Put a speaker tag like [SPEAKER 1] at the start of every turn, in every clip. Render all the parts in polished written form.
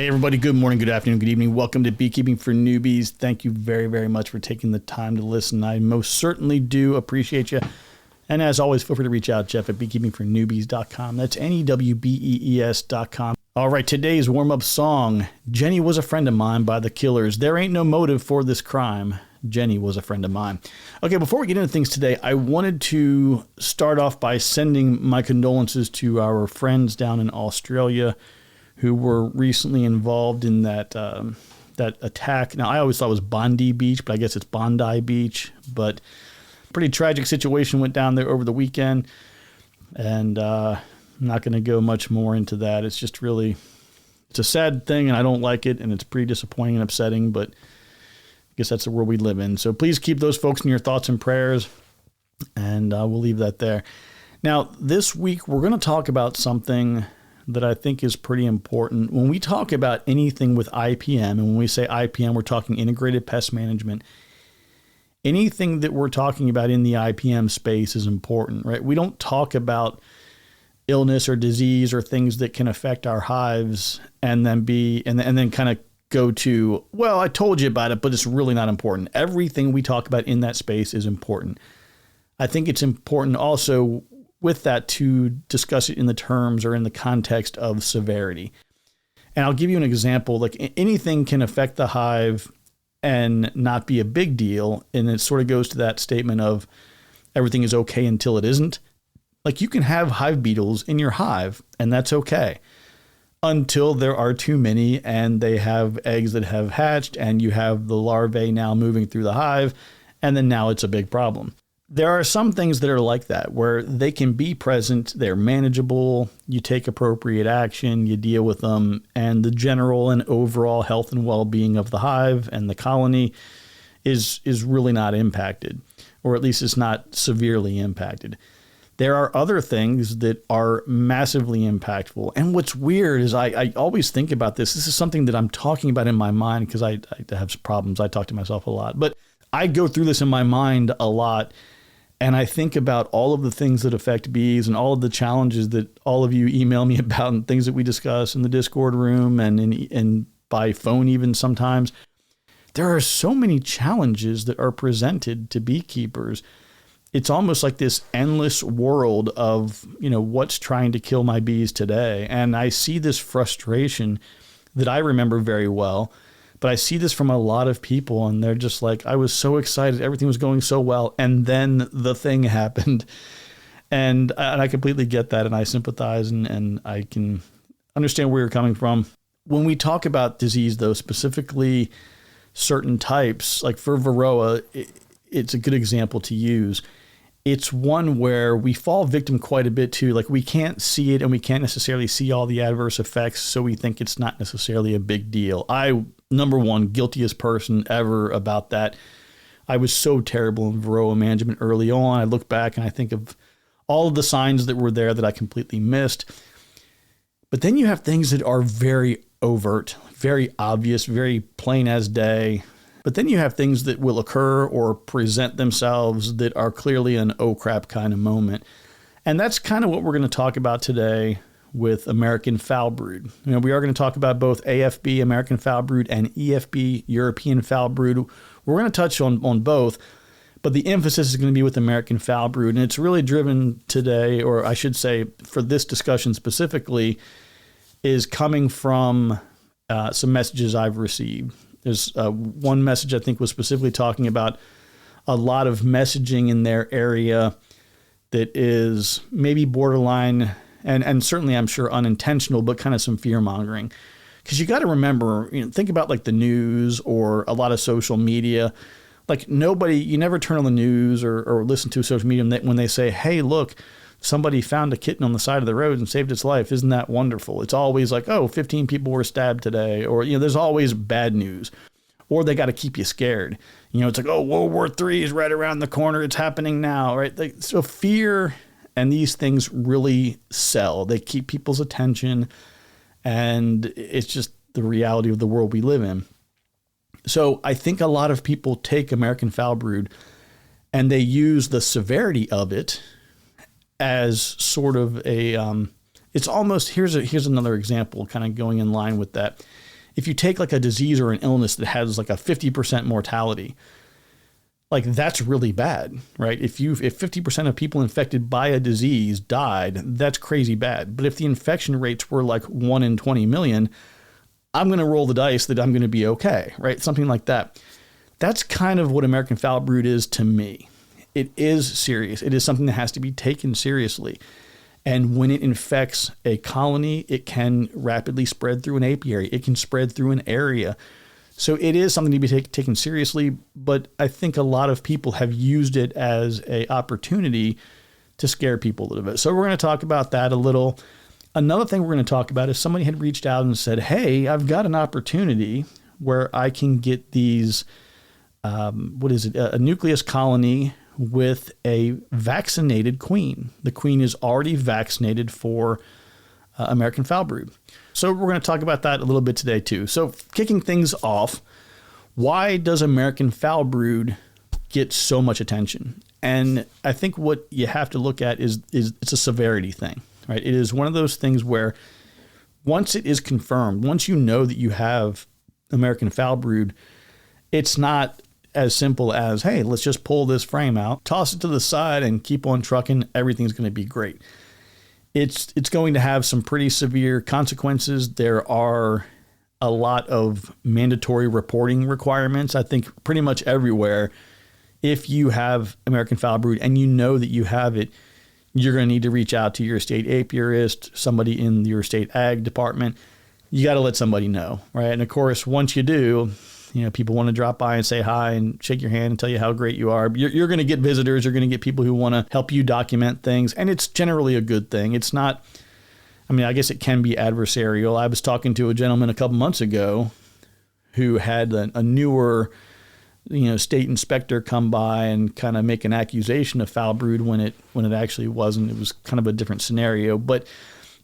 [SPEAKER 1] Hey everybody, good morning, good afternoon, good evening. Welcome to Beekeeping for Newbies. Thank you very, very much for taking the time to listen. I most certainly do appreciate you. And as always, feel free to reach out, Jeff at beekeepingfornewbies.com. That's NEWBEES.com. All right, today's warm-up song, Jenny Was a Friend of Mine by The Killers. There ain't no motive for this crime. Jenny was a friend of mine. Okay, before we get into things today, I wanted to start off by sending my condolences to our friends down in Australia who were recently involved in that attack. Now, I always thought it was Bondi Beach, but I guess it's Bondi Beach. But pretty tragic situation went down there over the weekend. And I'm not going to go much more into that. It's just really, it's a sad thing, and I don't like it, and it's pretty disappointing and upsetting, but I guess that's the world we live in. So please keep those folks in your thoughts and prayers, and we'll leave that there. Now, this week, we're going to talk about something that I think is pretty important. When we talk about anything with IPM, and when we say IPM, we're talking integrated pest management. Anything that we're talking about in the IPM space is important, right? We don't talk about illness or disease or things that can affect our hives and then kind of go to, well, I told you about it, but it's really not important. Everything we talk about in that space is important. I think it's important also with that to discuss it in the terms or in the context of severity. And I'll give you an example. Like anything can affect the hive and not be a big deal. And it sort of goes to that statement of everything is okay until it isn't. Like you can have hive beetles in your hive and that's okay until there are too many and they have eggs that have hatched and you have the larvae now moving through the hive. And then now it's a big problem. There are some things that are like that where they can be present, they're manageable, you take appropriate action, you deal with them, and the general and overall health and well-being of the hive and the colony is really not impacted, or at least it's not severely impacted. There are other things that are massively impactful. And what's weird is I always think about this. This is something that I'm talking about in my mind because I have problems. I talk to myself a lot, but I go through this in my mind a lot. And I think about all of the things that affect bees and all of the challenges that all of you email me about and things that we discuss in the Discord room and by phone even sometimes. There are so many challenges that are presented to beekeepers. It's almost like this endless world of, what's trying to kill my bees today. And I see this frustration that I remember very well. But I see this from a lot of people, and they're just like, I was so excited. Everything was going so well. And then the thing happened. And I completely get that, and I sympathize, and I can understand where you're coming from. When we talk about disease, though, specifically certain types, like for Varroa, it's a good example to use. It's one where we fall victim quite a bit to, like we can't see it and we can't necessarily see all the adverse effects, so we think it's not necessarily a big deal. Number one, guiltiest person ever about that. I was so terrible in Varroa management early on. I look back and I think of all of the signs that were there that I completely missed. But then you have things that are very overt, very obvious, very plain as day. But then you have things that will occur or present themselves that are clearly an oh crap kind of moment. And that's kind of what we're going to talk about today with American Foulbrood. We are going to talk about both AFB, American Foulbrood, and EFB, European Foulbrood. We're going to touch on both, but the emphasis is going to be with American Foulbrood. And it's really driven today, or I should say for this discussion specifically, is coming from some messages I've received. There's one message I think was specifically talking about a lot of messaging in their area that is maybe borderline and certainly I'm sure unintentional, but kind of some fear mongering. Because you got to remember, think about like the news or a lot of social media. Like you never turn on the news or listen to social media when they say, hey, look, somebody found a kitten on the side of the road and saved its life. Isn't that wonderful? It's always like, 15 people were stabbed today. Or, there's always bad news. Or they got to keep you scared. It's like, World War III is right around the corner. It's happening now, right? So fear and these things really sell. They keep people's attention. And it's just the reality of the world we live in. So I think a lot of people take American Foulbrood and they use the severity of it as sort of a, it's almost, here's another example kind of going in line with that. if you take like a disease or an illness that has like a 50% mortality, like that's really bad, right? If 50% of people infected by a disease died, that's crazy bad. But if the infection rates were like 1 in 20 million, I'm going to roll the dice that I'm going to be okay, right? Something like that. That's kind of what American Foulbrood is to me. It is serious. It is something that has to be taken seriously. And when it infects a colony, it can rapidly spread through an apiary. It can spread through an area. So it is something to be taken seriously, but I think a lot of people have used it as an opportunity to scare people a little bit. So we're going to talk about that a little. Another thing we're going to talk about is somebody had reached out and said, hey, I've got an opportunity where I can get these, a nucleus colony with a vaccinated queen. The queen is already vaccinated for American Foulbrood. So we're going to talk about that a little bit today too. So kicking things off, why does American Foulbrood get so much attention? And I think what you have to look at is it's a severity thing, right? It is one of those things where once it is confirmed, once you know that you have American Foulbrood, it's not as simple as, hey, let's just pull this frame out, toss it to the side and keep on trucking. Everything's going to be great. It's going to have some pretty severe consequences. There are a lot of mandatory reporting requirements. I think pretty much everywhere, if you have American Foulbrood and you know that you have it, you're going to need to reach out to your state apiarist, somebody in your state ag department. You got to let somebody know, right? And of course, once you do, people want to drop by and say hi and shake your hand and tell you how great you are. You're going to get visitors. You're going to get people who want to help you document things. And it's generally a good thing. It's not, I guess it can be adversarial. I was talking to a gentleman a couple months ago who had a newer, state inspector come by and kind of make an accusation of Foulbrood when it actually wasn't. It was kind of a different scenario. But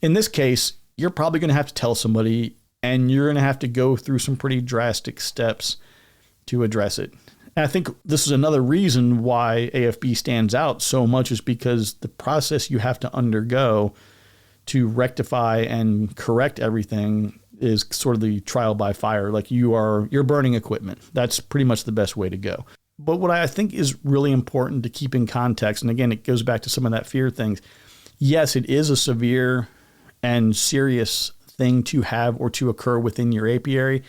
[SPEAKER 1] in this case, you're probably going to have to tell somebody, and you're going to have to go through some pretty drastic steps to address it. And I think this is another reason why AFB stands out so much, is because the process you have to undergo to rectify and correct everything is sort of the trial by fire. Like you're burning equipment. That's pretty much the best way to go. But what I think is really important to keep in context, and again, it goes back to some of that fear things. Yes, it is a severe and serious thing to have or to occur within your apiary,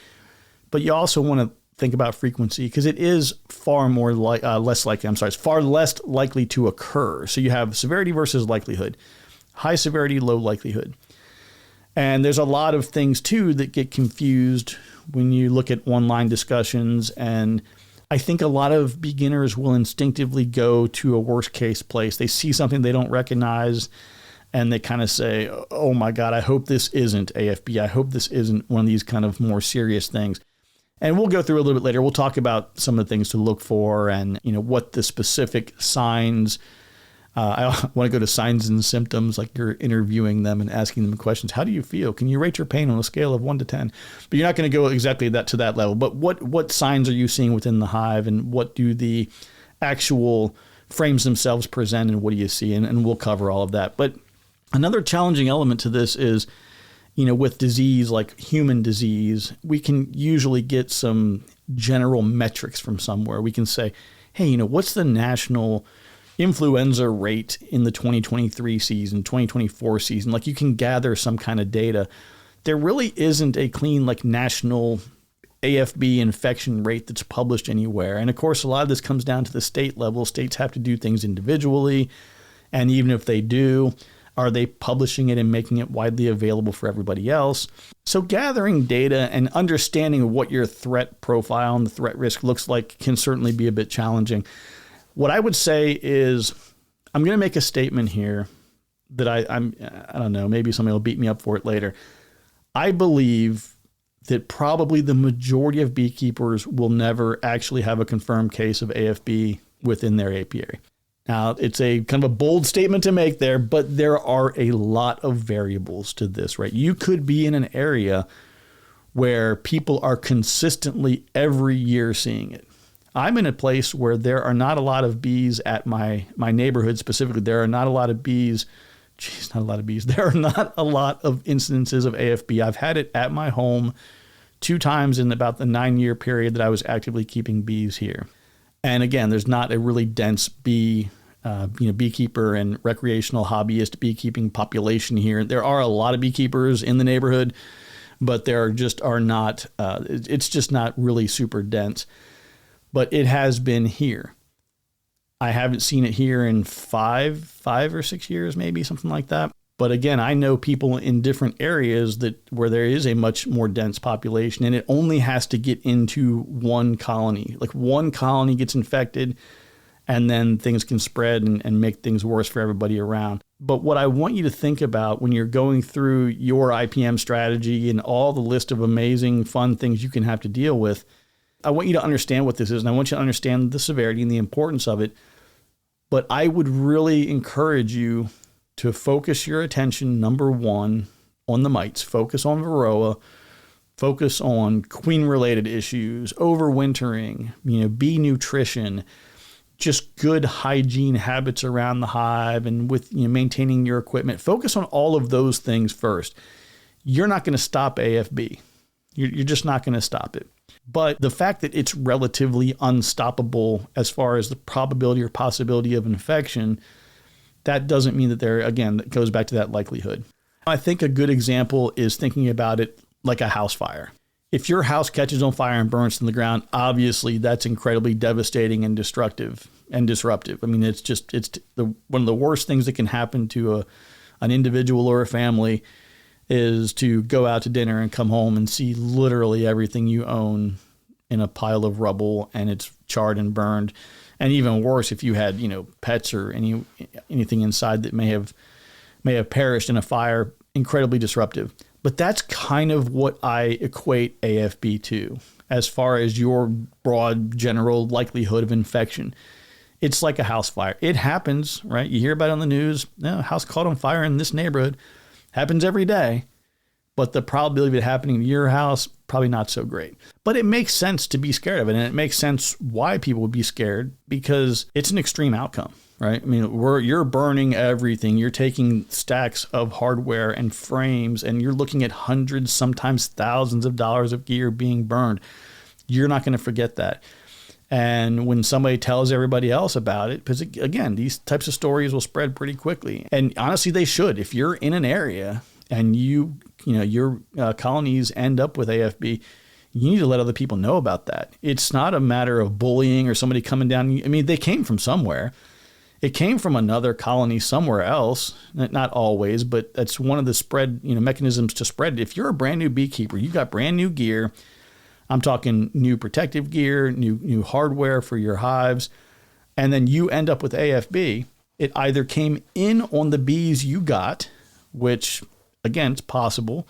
[SPEAKER 1] but you also want to think about frequency, because it is far less likely to occur. So you have severity versus likelihood, high severity, low likelihood. And there's a lot of things too that get confused when you look at online discussions. And I think a lot of beginners will instinctively go to a worst case place. They see something they don't recognize and they kind of say, oh my God, I hope this isn't AFB. I hope this isn't one of these kind of more serious things. And we'll go through a little bit later. We'll talk about some of the things to look for and, what the specific signs. I want to go to signs and symptoms, like you're interviewing them and asking them questions. How do you feel? Can you rate your pain on a scale of 1 to 10? But you're not going to go exactly to that level. But what signs are you seeing within the hive, and what do the actual frames themselves present, and what do you see? And we'll cover all of that. But another challenging element to this is, with disease like human disease, we can usually get some general metrics from somewhere. We can say, hey, what's the national influenza rate in the 2023 season, 2024 season? Like, you can gather some kind of data. There really isn't a clean, national AFB infection rate that's published anywhere. And of course, a lot of this comes down to the state level. States have to do things individually. And even if they do, are they publishing it and making it widely available for everybody else? So gathering data and understanding what your threat profile and the threat risk looks like can certainly be a bit challenging. What I would say is, I'm going to make a statement here that I don't know, maybe somebody will beat me up for it later. I believe that probably the majority of beekeepers will never actually have a confirmed case of AFB within their apiary. Now, it's a kind of a bold statement to make there, but there are a lot of variables to this, right? You could be in an area where people are consistently every year seeing it. I'm in a place where there are not a lot of bees at my neighborhood specifically. There are not a lot of bees. There are not a lot of incidences of AFB. I've had it at my home 2 times in about the 9-year period that I was actively keeping bees here. And again, there's not a really dense beekeeper and recreational hobbyist beekeeping population here. There are a lot of beekeepers in the neighborhood, but it's just not really super dense. But it has been here. I haven't seen it here in 5 or 6 years, maybe something like that. But again, I know people in different areas where there is a much more dense population, and it only has to get into one colony. Like one colony gets infected, and then things can spread and make things worse for everybody around. But what I want you to think about when you're going through your IPM strategy and all the list of amazing, fun things you can have to deal with, I want you to understand what this is, and I want you to understand the severity and the importance of it. But I would really encourage you to focus your attention, number one, on the mites. Focus on varroa. Focus on queen-related issues, overwintering, bee nutrition, just good hygiene habits around the hive, and with maintaining your equipment. Focus on all of those things first. You're not going to stop AFB. You're just not going to stop it. But the fact that it's relatively unstoppable as far as the probability or possibility of infection, that doesn't mean that that goes back to that likelihood. I think a good example is thinking about it like a house fire. If your house catches on fire and burns to the ground, obviously that's incredibly devastating and destructive and disruptive. I mean, it's one of the worst things that can happen to an individual or a family is to go out to dinner and come home and see literally everything you own in a pile of rubble and it's charred and burned. And even worse, if you had, pets or anything inside that may have perished in a fire, incredibly disruptive. But that's kind of what I equate AFB to as far as your broad general likelihood of infection. It's like a house fire. It happens, right? You hear about it on the news. A house caught on fire in this neighborhood. Happens every day. But the probability of it happening to your house, probably not so great. But it makes sense to be scared of it. And it makes sense why people would be scared, because it's an extreme outcome, right? I mean, you're burning everything. You're taking stacks of hardware and frames, and you're looking at hundreds, sometimes thousands of dollars of gear being burned. You're not going to forget that. And when somebody tells everybody else about it, because again, these types of stories will spread pretty quickly. And honestly, they should. If you're in an area and your colonies end up with AFB, you need to let other people know about that. It's not a matter of bullying or somebody coming down. I mean, they came from somewhere. It came from another colony somewhere else. Not always, but that's one of the spread, mechanisms to spread. If you're a brand new beekeeper, you got brand new gear. I'm talking new protective gear, new hardware for your hives, and then you end up with AFB. It either came in on the bees you got, which again, it's possible,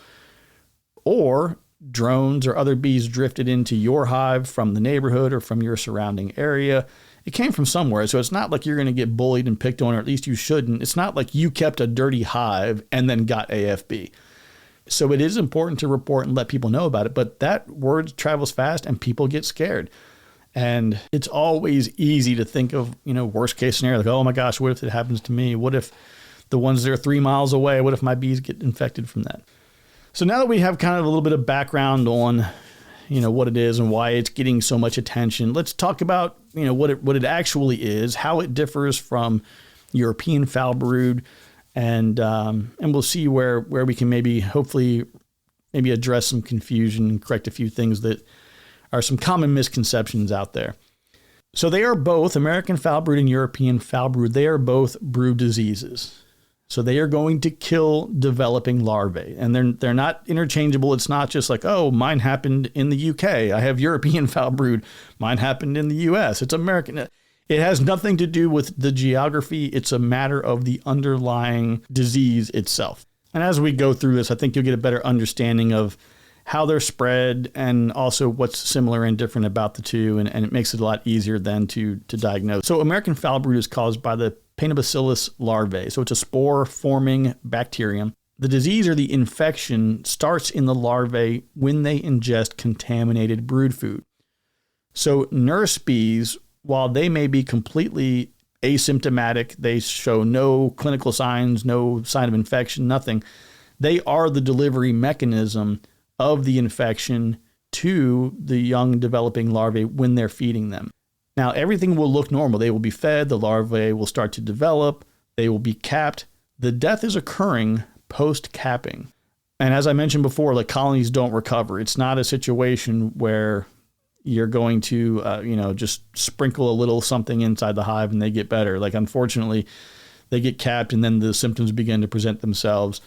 [SPEAKER 1] or drones or other bees drifted into your hive from the neighborhood or from your surrounding area. It came from somewhere. So it's not like you're going to get bullied and picked on, or at least you shouldn't. It's not like you kept a dirty hive and then got AFB. So it is important to report and let people know about it. But that word travels fast and people get scared. And it's always easy to think of, worst case scenario, like, oh my gosh, what if it happens to me? What if the ones that are 3 miles away, what if my bees get infected from that? So now that we have kind of a little bit of background on, what it is and why it's getting so much attention, let's talk about, what it actually is, how it differs from European Foulbrood, and we'll see where we can maybe address some confusion and correct a few things that are some common misconceptions out there. So they are both, American Foulbrood and European Foulbrood, they are both brood diseases. So they are going to kill developing larvae, and they're not interchangeable. It's not just like, oh, mine happened in the UK. I have European Foulbrood. Mine happened in the US. It's American. It has nothing to do with the geography. It's a matter of the underlying disease itself. And as we go through this, I think you'll get a better understanding of how they're spread and also what's similar and different about the two. And it makes it a lot easier then to diagnose. So American Foulbrood is caused by the Paenobacillus larvae. So it's a spore-forming bacterium. The disease or the infection starts in the larvae when they ingest contaminated brood food. So nurse bees, while they may be completely asymptomatic, they show no clinical signs, no sign of infection, nothing. They are the delivery mechanism of the infection to the young developing larvae when they're feeding them. Now, everything will look normal. They will be fed, the larvae will start to develop, they will be capped. The death is occurring post-capping. And as I mentioned before, like, colonies don't recover. It's not a situation where you're going to, just sprinkle a little something inside the hive and they get better. Like, unfortunately, they get capped and then the symptoms begin to present themselves.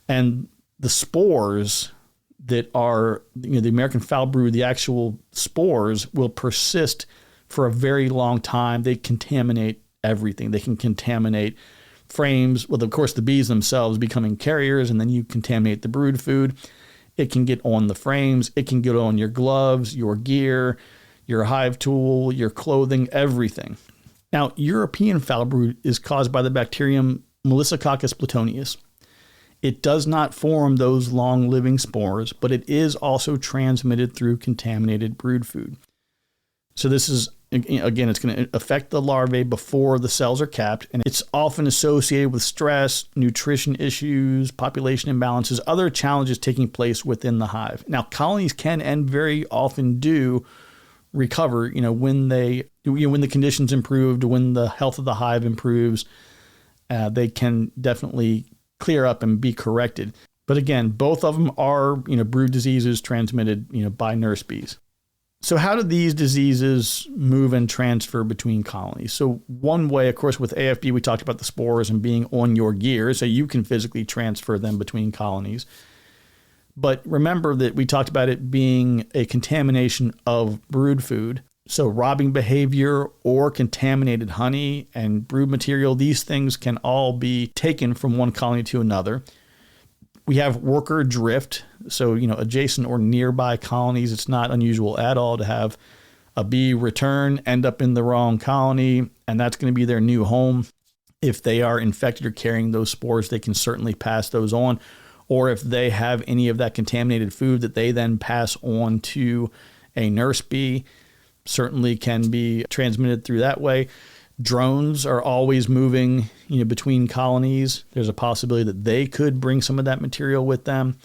[SPEAKER 1] And the spores that are, the American Foulbrood, the actual spores will persist for a very long time. They contaminate everything. They can contaminate frames, with, of course, the bees themselves becoming carriers, and then you contaminate the brood food. It can get on the frames. It can get on your gloves, your gear, your hive tool, your clothing, everything. Now, European Foulbrood is caused by the bacterium Melissococcus plutonius. It does not form those long-living spores, but it is also transmitted through contaminated brood food. So this is, again, it's going to affect the larvae before the cells are capped, and it's often associated with stress, nutrition issues, population imbalances, other challenges taking place within the hive. Now, colonies can and very often do recover, when the conditions improved, when the health of the hive improves, they can definitely clear up and be corrected. But again, both of them are, brood diseases transmitted, by nurse bees. So how do these diseases move and transfer between colonies? So one way, of course, with AFB, we talked about the spores and being on your gear, so you can physically transfer them between colonies. But remember that we talked about it being a contamination of brood food. So robbing behavior or contaminated honey and brood material, these things can all be taken from one colony to another. We have worker drift. So, adjacent or nearby colonies, it's not unusual at all to have a bee return, end up in the wrong colony, and that's going to be their new home. If they are infected or carrying those spores, they can certainly pass those on. Or if they have any of that contaminated food that they then pass on to a nurse bee, certainly can be transmitted through that way. Drones are always moving, between colonies. There's a possibility that they could bring some of that material with them.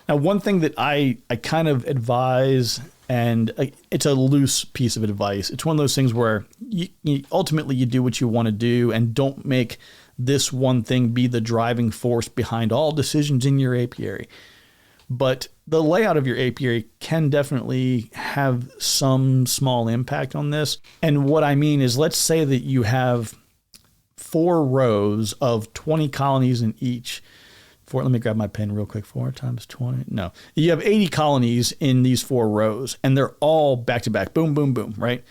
[SPEAKER 1] Now, one thing that I kind of advise, and it's a loose piece of advice. It's one of those things where ultimately you do what you want to do, and don't make this one thing be the driving force behind all decisions in your apiary. But the layout of your apiary can definitely have some small impact on this. And what I mean is, let's say that you have 4 rows of 20 colonies in each. Let me grab my pen real quick. 4 times 20. No, you have 80 colonies in these 4 rows, and they're all back to back. Boom, boom, boom, right?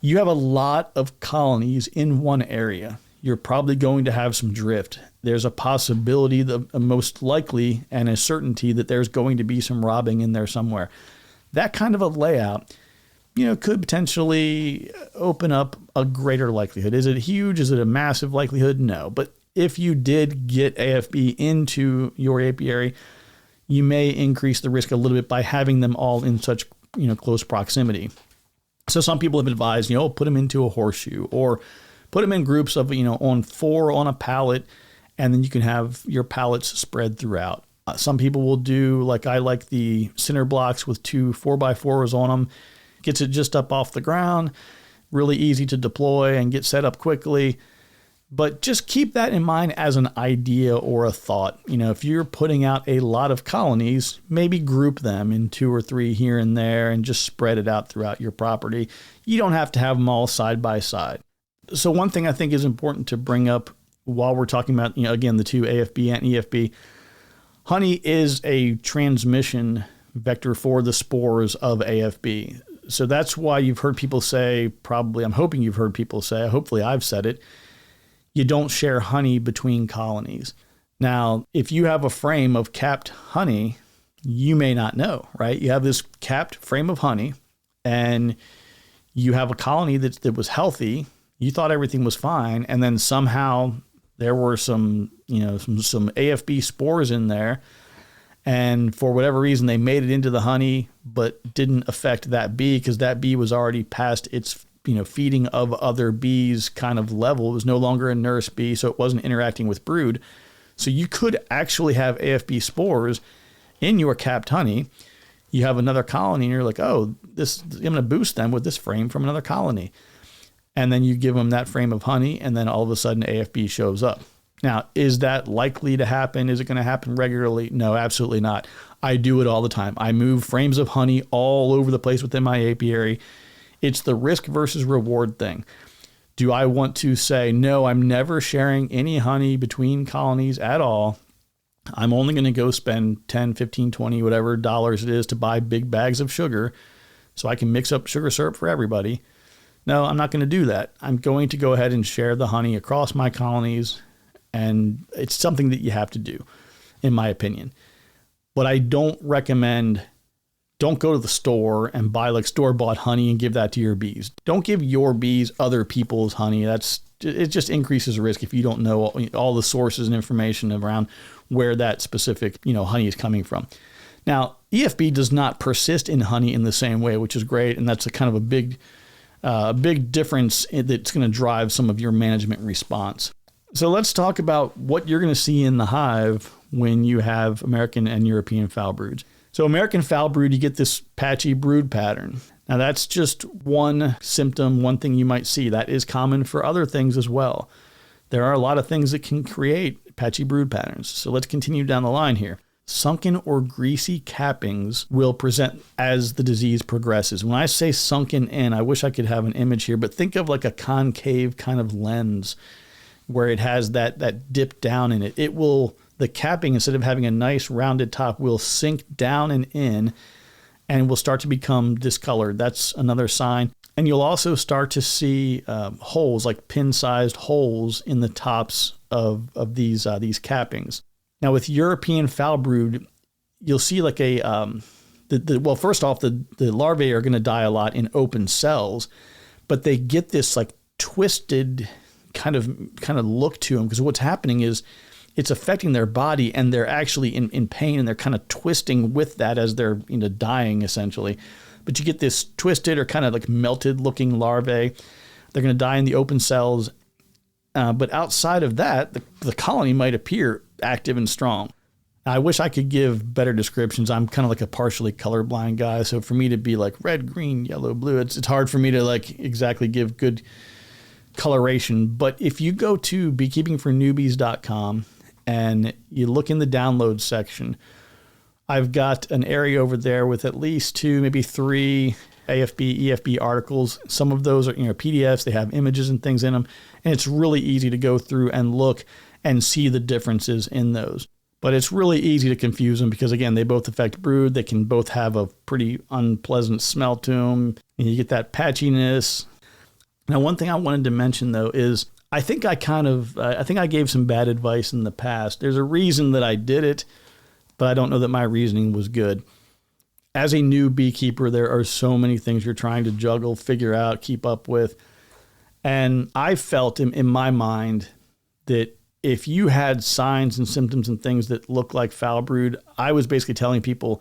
[SPEAKER 1] You have a lot of colonies in one area. You're probably going to have some drift. There's a possibility, the most likely and a certainty, that there's going to be some robbing in there somewhere. That kind of a layout, could potentially open up a greater likelihood. Is it huge? Is it a massive likelihood? No. But if you did get AFB into your apiary, you may increase the risk a little bit by having them all in such, close proximity. So some people have advised, put them into a horseshoe, or put them in groups of, on 4 on a pallet, and then you can have your pallets spread throughout. Some people will do, like I like the cinder blocks with 2 4x4s on them. Gets it just up off the ground, really easy to deploy and get set up quickly. But just keep that in mind as an idea or a thought. If you're putting out a lot of colonies, maybe group them in 2 or 3 here and there and just spread it out throughout your property. You don't have to have them all side by side. So one thing I think is important to bring up while we're talking about, again, the 2 AFB and EFB, honey is a transmission vector for the spores of AFB. So that's why you've heard people say, I'm hoping you've heard people say, hopefully I've said it, you don't share honey between colonies. Now, if you have a frame of capped honey, you may not know, right? You have this capped frame of honey, and you have a colony that was healthy. You thought everything was fine, and then somehow there were some AFB spores in there, and for whatever reason they made it into the honey, but didn't affect that bee because that bee was already past its feeding of other bees kind of level. It was no longer a nurse bee, so it wasn't interacting with brood. So you could actually have AFB spores in your capped honey. You have another colony and you're like, oh, I'm going to boost them with this frame from another colony. And then you give them that frame of honey, and then all of a sudden AFB shows up. Now, is that likely to happen? Is it going to happen regularly? No, absolutely not. I do it all the time. I move frames of honey all over the place within my apiary. It's the risk versus reward thing. Do I want to say, no, I'm never sharing any honey between colonies at all. I'm only going to go spend 10, 15, 20, whatever dollars it is to buy big bags of sugar so I can mix up sugar syrup for everybody. No, I'm not going to do that. I'm going to go ahead and share the honey across my colonies, and it's something that you have to do, in my opinion. But I don't recommend, don't go to the store and buy like store-bought honey and give that to your bees. Don't give your bees other people's honey. It just increases risk if you don't know all the sources and information around where that specific, honey is coming from. Now, EFB does not persist in honey in the same way, which is great, and that's a kind of a big difference that's going to drive some of your management response. So let's talk about what you're going to see in the hive when you have American and European Foulbroods. So American Foulbrood, you get this patchy brood pattern. Now that's just one symptom, one thing you might see. That is common for other things as well. There are a lot of things that can create patchy brood patterns. So let's continue down the line here. Sunken or greasy cappings will present as the disease progresses. When I say sunken in, I wish I could have an image here, but think of like a concave kind of lens where it has that dip down in it. The capping, instead of having a nice rounded top, will sink down and in and will start to become discolored. That's another sign. And you'll also start to see holes, like pin-sized holes in the tops of these cappings. Now, with European Foulbrood, you'll see like first off, the larvae are going to die a lot in open cells, but they get this like twisted kind of look to them, because what's happening is it's affecting their body, and they're actually in pain, and they're kind of twisting with that as they're dying essentially. But you get this twisted or kind of like melted looking larvae. They're going to die in the open cells. But outside of that, the colony might appear active and strong. Now, I wish I could give better descriptions. I'm kind of like a partially colorblind guy. So for me to be like red, green, yellow, blue, it's hard for me to like exactly give good coloration. But if you go to beekeepingfornewbies.com and you look in the download section, I've got an area over there with at least 2, maybe 3 AFB, EFB articles. Some of those are PDFs. They have images and things in them. And it's really easy to go through and look and see the differences in those. But it's really easy to confuse them because, again, they both affect brood. They can both have a pretty unpleasant smell to them. And you get that patchiness. Now, one thing I wanted to mention, though, is I think I gave some bad advice in the past. There's a reason that I did it, but I don't know that my reasoning was good. As a new beekeeper, there are so many things you're trying to juggle, figure out, keep up with. And I felt in my mind that if you had signs and symptoms and things that look like Foulbrood, I was basically telling people,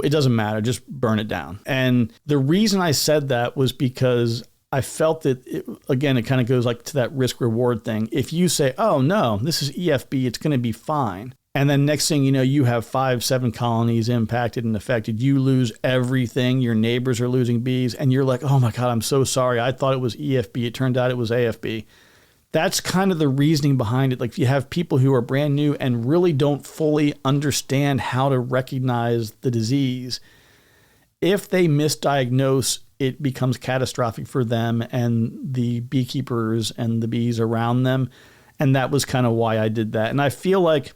[SPEAKER 1] it doesn't matter, just burn it down. And the reason I said that was because I felt that, it kind of goes like to that risk reward thing. If you say, oh no, this is EFB, it's going to be fine. And then next thing you know, you have 5-7 colonies impacted and affected. You lose everything. Your neighbors are losing bees. And you're like, oh my God, I'm so sorry. I thought it was EFB. It turned out it was AFB. That's kind of the reasoning behind it. Like if you have people who are brand new and really don't fully understand how to recognize the disease, if they misdiagnose, it becomes catastrophic for them and the beekeepers and the bees around them. And that was kind of why I did that. And I feel like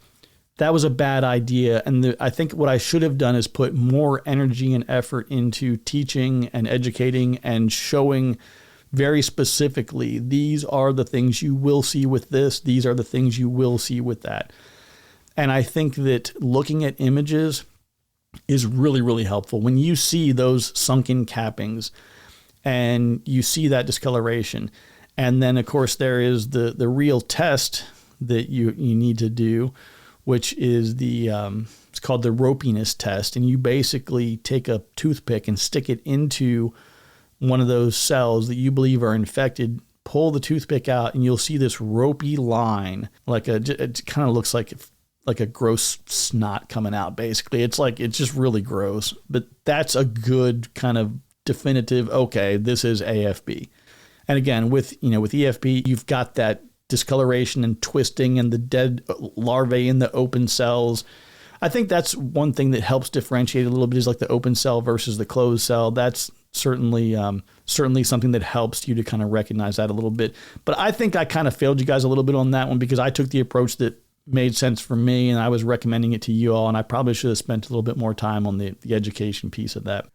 [SPEAKER 1] that was a bad idea. And I think what I should have done is put more energy and effort into teaching and educating and showing very specifically, these are the things you will see with this. These are the things you will see with that. And I think that looking at images is really, really helpful. When you see those sunken cappings and you see that discoloration, and then of course there is the real test that you need to do, which is it's called the ropiness test. And you basically take a toothpick and stick it into one of those cells that you believe are infected, pull the toothpick out, and you'll see this ropey line. It kind of looks like like a gross snot coming out, basically. It's like, it's just really gross. But that's a good kind of definitive, okay, this is AFB. And again, with EFB, you've got that discoloration and twisting and the dead larvae in the open cells. I think that's one thing that helps differentiate a little bit, is like the open cell versus the closed cell. That's certainly something that helps you to kind of recognize that a little bit. But I think I kind of failed you guys a little bit on that one, because I took the approach that made sense for me, and I was recommending it to you all, and I probably should have spent a little bit more time on the education piece of that.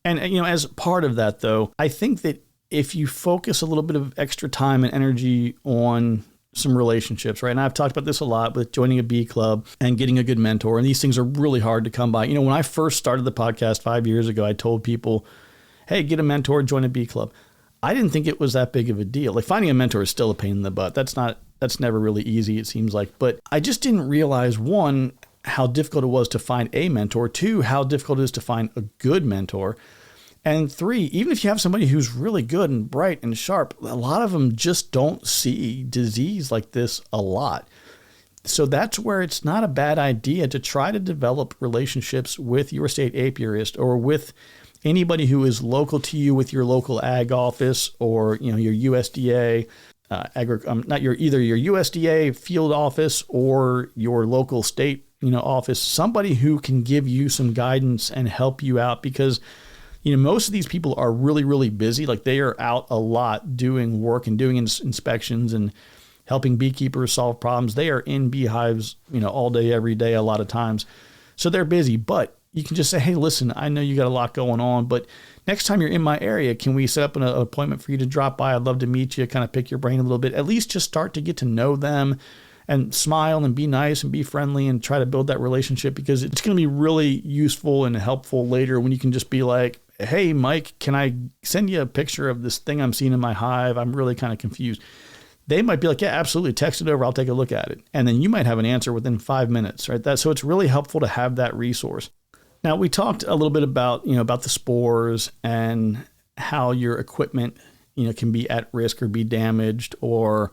[SPEAKER 1] And as part of that, though, I think that if you focus a little bit of extra time and energy on some relationships, right? And I've talked about this a lot with joining a bee club and getting a good mentor, and these things are really hard to come by. When I first started the podcast 5 years ago, I told people, hey, get a mentor, join a bee club. I didn't think it was that big of a deal. Like, finding a mentor is still a pain in the butt. That's never really easy, it seems like. But I just didn't realize, one, how difficult it was to find a mentor, two, how difficult it is to find a good mentor, and three, even if you have somebody who's really good and bright and sharp, a lot of them just don't see disease like this a lot. So that's where it's not a bad idea to try to develop relationships with your state apiarist, or with anybody who is local to you, with your local ag office, or your USDA either your USDA field office or your local state office. Somebody who can give you some guidance and help you out, because most of these people are really, really busy. Like, they are out a lot doing work and doing inspections and helping beekeepers solve problems. They are in beehives, all day, every day, a lot of times. So they're busy, but you can just say, hey, listen, I know you got a lot going on, but next time you're in my area, can we set up an appointment for you to drop by? I'd love to meet you, kind of pick your brain a little bit, at least just start to get to know them and smile and be nice and be friendly and try to build that relationship, because it's going to be really useful and helpful later when you can just be like, hey, Mike, can I send you a picture of this thing I'm seeing in my hive? I'm really kind of confused. They might be like, yeah, absolutely. Text it over. I'll take a look at it. And then you might have an answer within 5 minutes, right? So it's really helpful to have that resource. Now, we talked a little bit about the spores and how your equipment, can be at risk or be damaged or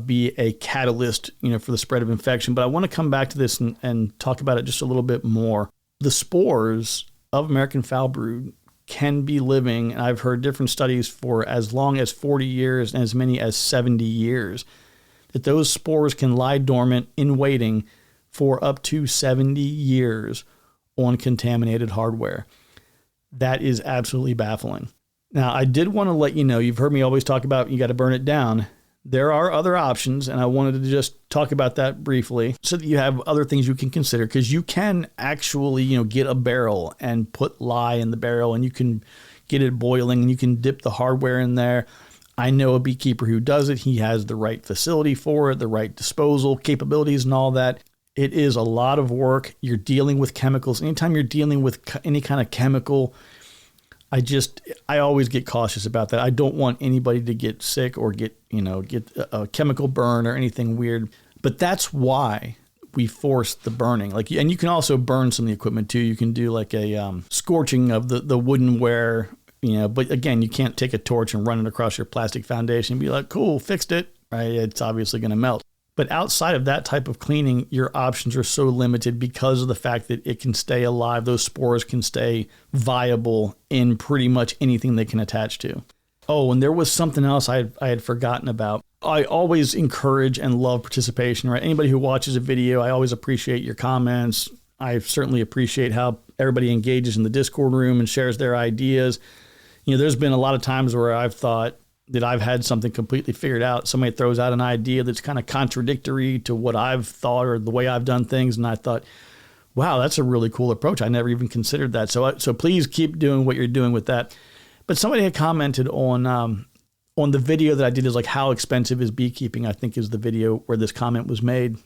[SPEAKER 1] be a catalyst, for the spread of infection. But I want to come back to this and talk about it just a little bit more. The spores of American Foulbrood can be living, and I've heard different studies, for as long as 40 years and as many as 70 years, that those spores can lie dormant in waiting for up to 70 years on contaminated hardware. That is absolutely baffling. Now, I did want to let you know, you've heard me always talk about you got to burn it down. There are other options, and I wanted to just talk about that briefly so that you have other things you can consider, because you can actually, get a barrel and put lye in the barrel, and you can get it boiling, and you can dip the hardware in there. I know a beekeeper who does it. He has the right facility for it, the right disposal capabilities and all that. It is a lot of work. You're dealing with chemicals. Anytime you're dealing with any kind of chemical, I always get cautious about that. I don't want anybody to get sick or get a chemical burn or anything weird. But that's why we force the burning. And you can also burn some of the equipment too. You can do like a scorching of the wooden ware, but again, you can't take a torch and run it across your plastic foundation and be like, cool, fixed it, right? It's obviously going to melt. But outside of that type of cleaning, your options are so limited because of the fact that it can stay alive. Those spores can stay viable in pretty much anything they can attach to. Oh, and there was something else I had forgotten about. I always encourage and love participation, right? Anybody who watches a video, I always appreciate your comments. I certainly appreciate how everybody engages in the Discord room and shares their ideas. There's been a lot of times where I've thought that I've had something completely figured out. Somebody throws out an idea that's kind of contradictory to what I've thought or the way I've done things. And I thought, wow, that's a really cool approach. I never even considered that. So please keep doing what you're doing with that. But somebody had commented on the video that I did, is like, how expensive is beekeeping? I think is the video where this comment was made.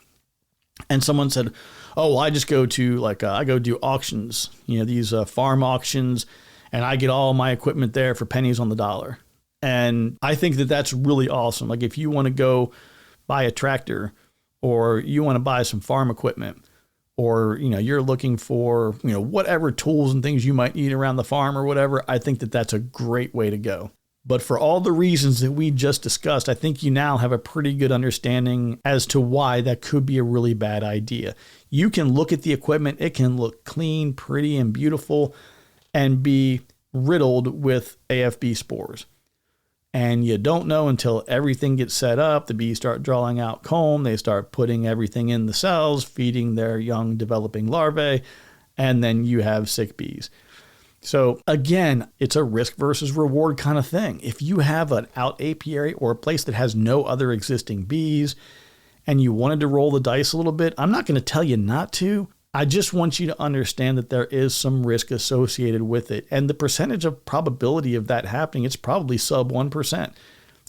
[SPEAKER 1] And someone said, oh, well, I just go to I go do auctions, these farm auctions, and I get all my equipment there for pennies on the dollar. And I think that that's really awesome. Like, if you want to go buy a tractor, or you want to buy some farm equipment, or, you're looking for, whatever tools and things you might need around the farm or whatever, I think that that's a great way to go. But for all the reasons that we just discussed, I think you now have a pretty good understanding as to why that could be a really bad idea. You can look at the equipment. It can look clean, pretty, and beautiful and be riddled with AFB spores. And you don't know until everything gets set up. The bees start drawing out comb. They start putting everything in the cells, feeding their young developing larvae, and then you have sick bees. So again, it's a risk versus reward kind of thing. If you have an out apiary or a place that has no other existing bees and you wanted to roll the dice a little bit, I'm not going to tell you not to. I just want you to understand that there is some risk associated with it. And the percentage of probability of that happening, it's probably sub 1%.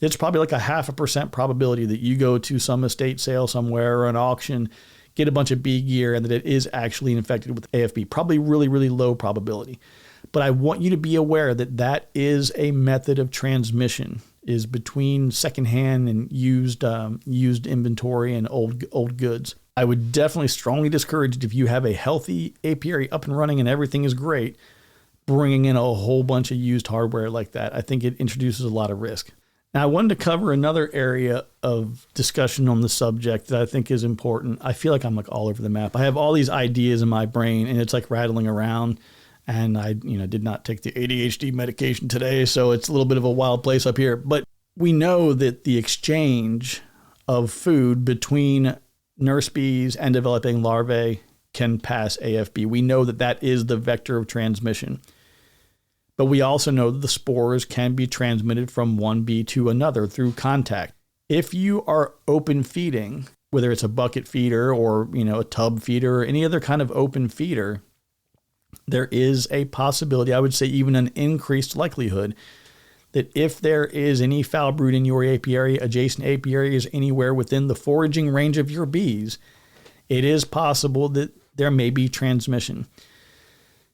[SPEAKER 1] It's probably like a 0.5% probability that you go to some estate sale somewhere or an auction, get a bunch of bee gear, and that it is actually infected with AFB. Probably really, really low probability. But I want you to be aware that that is a method of transmission, is between secondhand and used inventory and old goods. I would definitely strongly discourage it if you have a healthy apiary up and running and everything is great, bringing in a whole bunch of used hardware like that. I think it introduces a lot of risk. Now, I wanted to cover another area of discussion on the subject that I think is important. I feel like I'm like all over the map. I have all these ideas in my brain and it's like rattling around. And I, did not take the ADHD medication today, so it's a little bit of a wild place up here. But we know that the exchange of food between nurse bees and developing larvae can pass AFB. We know that that is the vector of transmission. But we also know that the spores can be transmitted from one bee to another through contact. If you are open feeding, whether it's a bucket feeder or, a tub feeder or any other kind of open feeder, there is a possibility, I would say even an increased likelihood, that if there is any foulbrood in your apiary, adjacent apiaries, anywhere within the foraging range of your bees, it is possible that there may be transmission.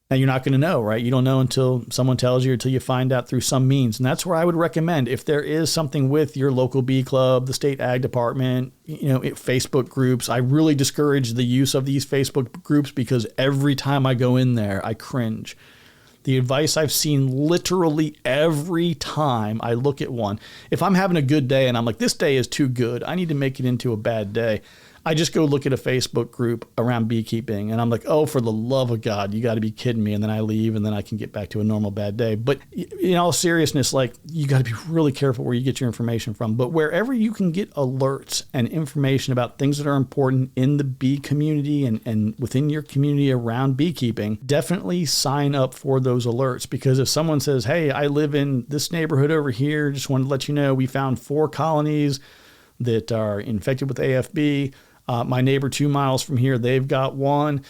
[SPEAKER 1] Now, you're not going to know, right? You don't know until someone tells you or until you find out through some means. And that's where I would recommend, if there is something with your local bee club, the state ag department, Facebook groups, I really discourage the use of these Facebook groups because every time I go in there, I cringe. The advice I've seen literally every time I look at one, if I'm having a good day and I'm like, this day is too good, I need to make it into a bad day, I just go look at a Facebook group around beekeeping and I'm like, oh, for the love of God, you got to be kidding me. And then I leave and then I can get back to a normal bad day. But in all seriousness, like, you got to be really careful where you get your information from. But wherever you can get alerts and information about things that are important in the bee community and within your community around beekeeping, definitely sign up for those alerts. Because if someone says, hey, I live in this neighborhood over here, just wanted to let you know we found 4 colonies that are infected with AFB. My neighbor 2 miles from here, they've got 1.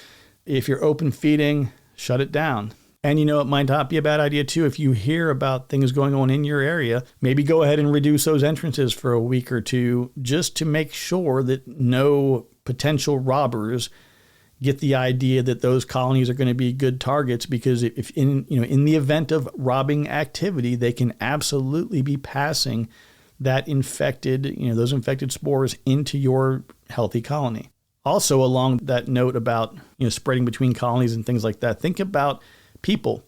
[SPEAKER 1] If you're open feeding, shut it down. And it might not be a bad idea too, if you hear about things going on in your area, maybe go ahead and reduce those entrances for a week or two, just to make sure that no potential robbers get the idea that those colonies are going to be good targets. Because if in the event of robbing activity, they can absolutely be passing that infected, those infected spores into your healthy colony. Also, along that note about, spreading between colonies and things like that, think about people.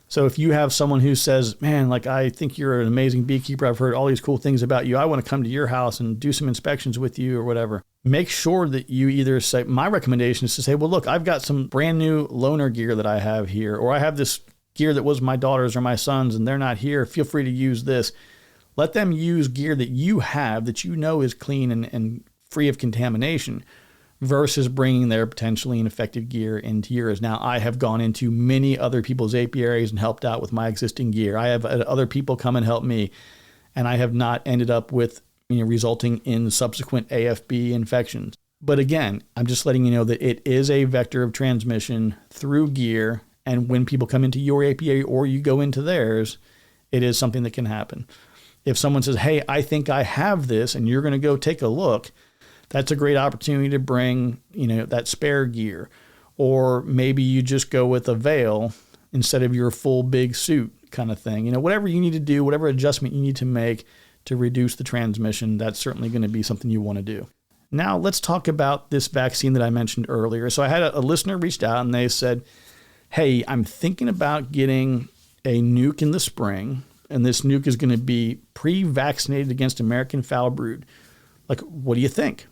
[SPEAKER 1] So if you have someone who says, man, like, I think you're an amazing beekeeper, I've heard all these cool things about you, I want to come to your house and do some inspections with you or whatever, make sure that you either say, my recommendation is to say, well, look, I've got some brand new loaner gear that I have here, or I have this gear that was my daughter's or my son's and they're not here, feel free to use this. Let them use gear that you have that is clean and free of contamination versus bringing their potentially infected gear into yours. Now, I have gone into many other people's apiaries and helped out with my existing gear. I have other people come and help me, and I have not ended up with resulting in subsequent AFB infections. But again, I'm just letting you know that it is a vector of transmission through gear, and when people come into your apiary or you go into theirs, it is something that can happen. If someone says, hey, I think I have this, and you're going to go take a look, that's a great opportunity to bring, that spare gear. Or maybe you just go with a veil instead of your full big suit kind of thing. Whatever you need to do, whatever adjustment you need to make to reduce the transmission, that's certainly going to be something you want to do. Now, let's talk about this vaccine that I mentioned earlier. So I had a listener reached out and they said, hey, I'm thinking about getting a nuke in the spring. and this nuke is going to be pre-vaccinated against American Foulbrood. Like, what do you think?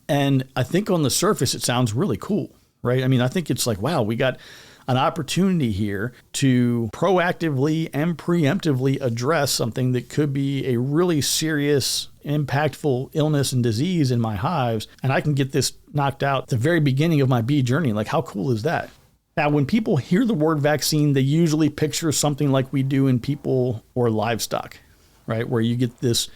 [SPEAKER 1] And I think on the surface, it sounds really cool, right? I mean, I think it's like, wow, we got an opportunity here to proactively and preemptively address something that could be a really serious, impactful illness and disease in my hives. And I can get this knocked out at the very beginning of my bee journey. Like, how cool is that? Now, when people hear the word vaccine, they usually picture something like we do in people or livestock, right? Where you get this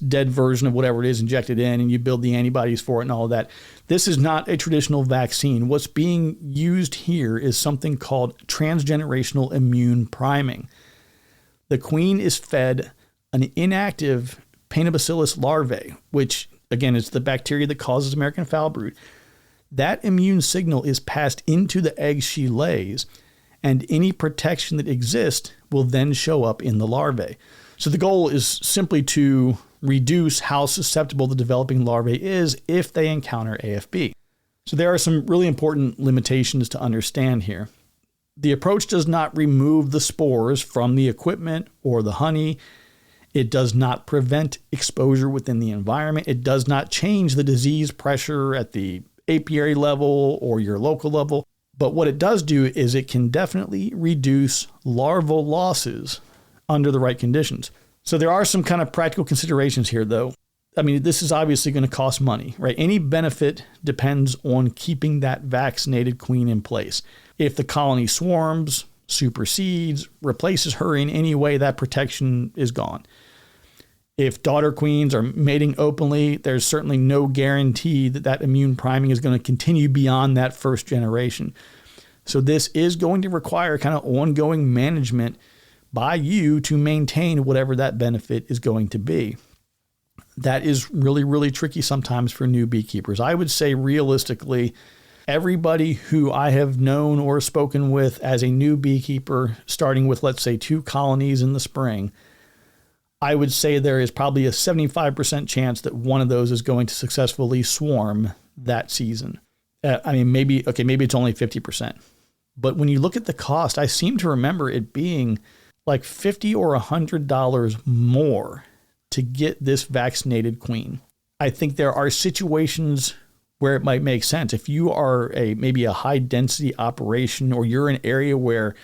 [SPEAKER 1] dead version of whatever it is injected in and you build the antibodies for it and all of that. This is not a traditional vaccine. What's being used here is something called transgenerational immune priming. The queen is fed an inactive Paenobacillus larvae, which again is the bacteria that causes American Foulbrood. That immune signal is passed into the eggs she lays, and any protection that exists will then show up in the larvae. So the goal is simply to reduce how susceptible the developing larvae is if they encounter AFB. So there are some really important limitations to understand here. The approach does not remove the spores from the equipment or the honey. It does not prevent exposure within the environment. It does not change the disease pressure at the apiary level or your local level. But what it does do is it can definitely reduce larval losses under the right conditions. So there are some kind of practical considerations here, though. I mean, this is obviously going to cost money, right? Any benefit depends on keeping that vaccinated queen in place. If the colony swarms, supersedes, replaces her in any way, that protection is gone. If daughter queens are mating openly, there's certainly no guarantee that that immune priming is going to continue beyond that first generation. So this is going to require kind of ongoing management by you to maintain whatever that benefit is going to be. That is really, really tricky sometimes for new beekeepers. I would say realistically, everybody who I have known or spoken with as a new beekeeper, starting with, let's say, 2 colonies in the spring, I would say there is probably a 75% chance that one of those is going to successfully swarm that season. Maybe it's only 50%. But when you look at the cost, I seem to remember it being like $50 or $100 more to get this vaccinated queen. I think there are situations where it might make sense. If you are maybe a high density operation, or you're an area where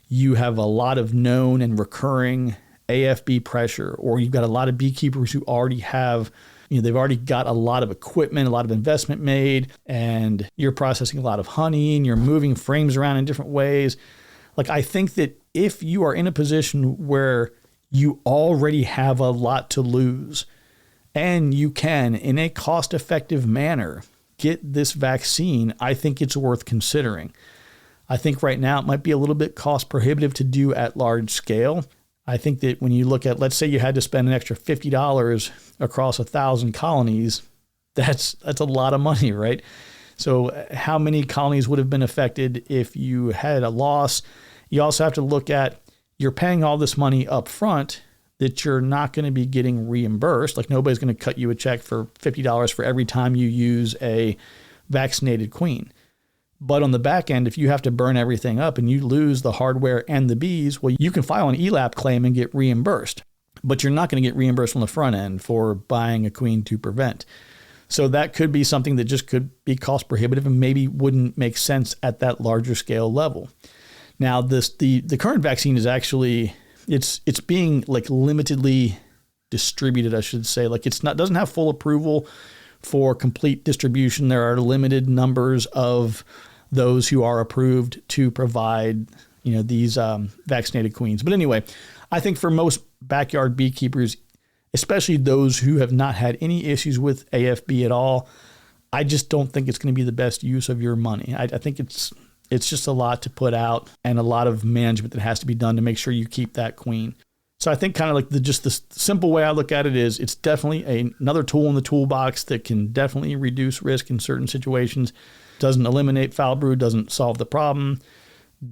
[SPEAKER 1] you have a lot of known and recurring AFB pressure, or you've got a lot of beekeepers who already have, they've already got a lot of equipment, a lot of investment made, and you're processing a lot of honey and you're moving frames around in different ways. Like, I think that if you are in a position where you already have a lot to lose and you can, in a cost-effective manner, get this vaccine, I think it's worth considering. I think right now it might be a little bit cost prohibitive to do at large scale. I think that when you look at, let's say you had to spend an extra $50 across 1,000 colonies, that's a lot of money, right? So how many colonies would have been affected if you had a loss? You also have to look at, you're paying all this money up front that you're not going to be getting reimbursed. Like, nobody's going to cut you a check for $50 for every time you use a vaccinated queen. But on the back end, if you have to burn everything up and you lose the hardware and the bees, well, you can file an ELAP claim and get reimbursed. But you're not going to get reimbursed on the front end for buying a queen to prevent. So that could be something that just could be cost prohibitive and maybe wouldn't make sense at that larger scale level. Now, the current vaccine is actually, it's being like limitedly distributed, I should say. Like, doesn't have full approval for complete distribution. There are limited numbers of those who are approved to provide, these vaccinated queens. But anyway, I think for most backyard beekeepers, especially those who have not had any issues with AFB at all, I just don't think it's going to be the best use of your money. I think it's just a lot to put out and a lot of management that has to be done to make sure you keep that queen. So I think kind of like the simple way I look at it is, it's definitely another tool in the toolbox that can definitely reduce risk in certain situations. Doesn't eliminate Foulbrood, doesn't solve the problem,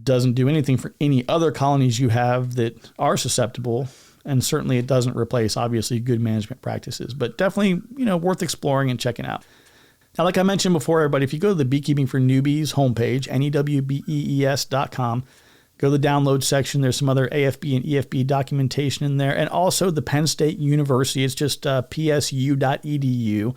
[SPEAKER 1] doesn't do anything for any other colonies you have that are susceptible, and certainly it doesn't replace, obviously, good management practices. But definitely, worth exploring and checking out. Now, like I mentioned before, everybody, if you go to the Beekeeping for Newbies homepage, NEWBEES.com, Go to the download section. There's some other AFB and EFB documentation in there. And also the Penn State University. It's just psu.edu.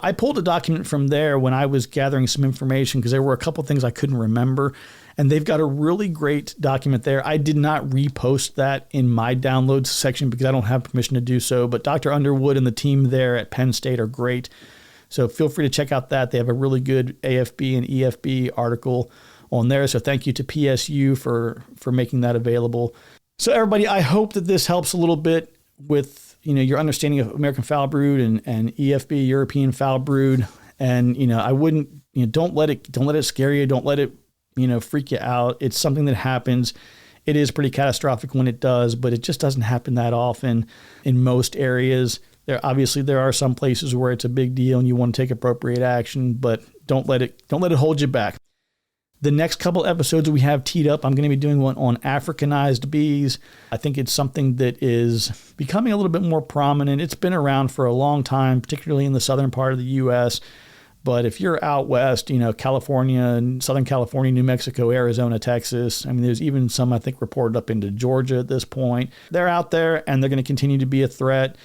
[SPEAKER 1] I pulled a document from there when I was gathering some information because there were a couple things I couldn't remember. And they've got a really great document there. I did not repost that in my downloads section because I don't have permission to do so. But Dr. Underwood and the team there at Penn State are great. So feel free to check out that. They have a really good AFB and EFB article on there. So thank you to PSU for making that available. So everybody, I hope that this helps a little bit with, your understanding of American Foulbrood and EFB, European Foulbrood. And, I wouldn't, don't let it scare you. Don't let it, freak you out. It's something that happens. It is pretty catastrophic when it does, but it just doesn't happen that often in most areas. There are some places where it's a big deal and you want to take appropriate action, but don't let it hold you back. The next couple episodes we have teed up, I'm going to be doing one on Africanized bees. I think it's something that is becoming a little bit more prominent. It's been around for a long time, particularly in the southern part of the U.S., but if you're out west, California, Southern California, New Mexico, Arizona, Texas, there's even some, I think, reported up into Georgia at this point. They're out there and they're going to continue to be a threat.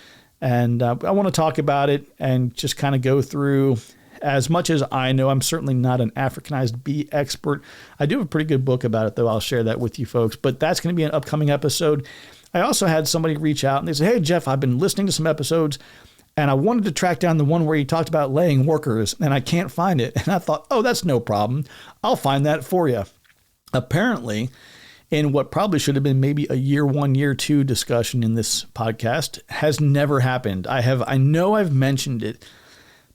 [SPEAKER 1] And I want to talk about it and just kind of go through as much as I know. I'm certainly not an Africanized bee expert. I do have a pretty good book about it, though. I'll share that with you folks. But that's going to be an upcoming episode. I also had somebody reach out and they said, "Hey, Jeff, I've been listening to some episodes and I wanted to track down the one where you talked about laying workers and I can't find it." And I thought, oh, that's no problem. I'll find that for you. Apparently, in what probably should have been maybe a year 1, year 2 discussion in this podcast, has never happened. I know I've mentioned it,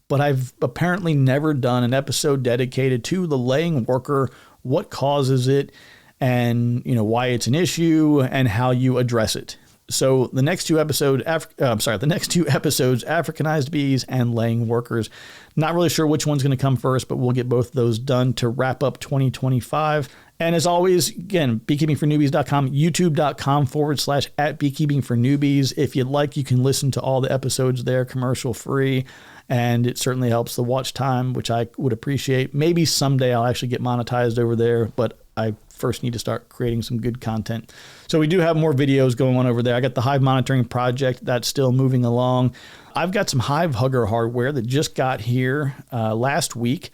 [SPEAKER 1] but I've apparently never done an episode dedicated to the laying worker, what causes it, and why it's an issue and how you address it. So the next two episodes, Africanized bees and laying workers. Not really sure which one's going to come first, but we'll get both of those done to wrap up 2025. And as always, again, beekeepingfornewbies.com, youtube.com/@beekeepingfornewbies. If you'd like, you can listen to all the episodes there commercial free. And it certainly helps the watch time, which I would appreciate. Maybe someday I'll actually get monetized over there, but I first need to start creating some good content. So we do have more videos going on over there. I got the hive monitoring project that's still moving along. I've got some hive hugger hardware that just got here last week.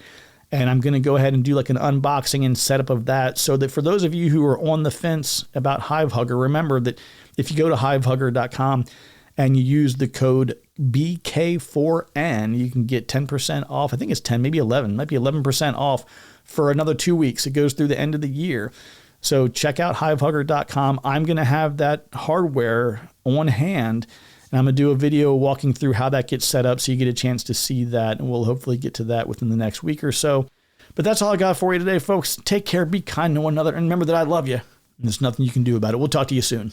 [SPEAKER 1] And I'm going to go ahead and do like an unboxing and setup of that so that for those of you who are on the fence about Hive Hugger, remember that if you go to hivehugger.com and you use the code BK4N, you can get 10% off. I think it's 10, maybe 11, might be 11% off for another 2 weeks. It goes through the end of the year. So check out hivehugger.com. I'm going to have that hardware on hand, and I'm going to do a video walking through how that gets set up so you get a chance to see that, and we'll hopefully get to that within the next week or so. But that's all I got for you today, folks. Take care, be kind to one another, and remember that I love you, and there's nothing you can do about it. We'll talk to you soon.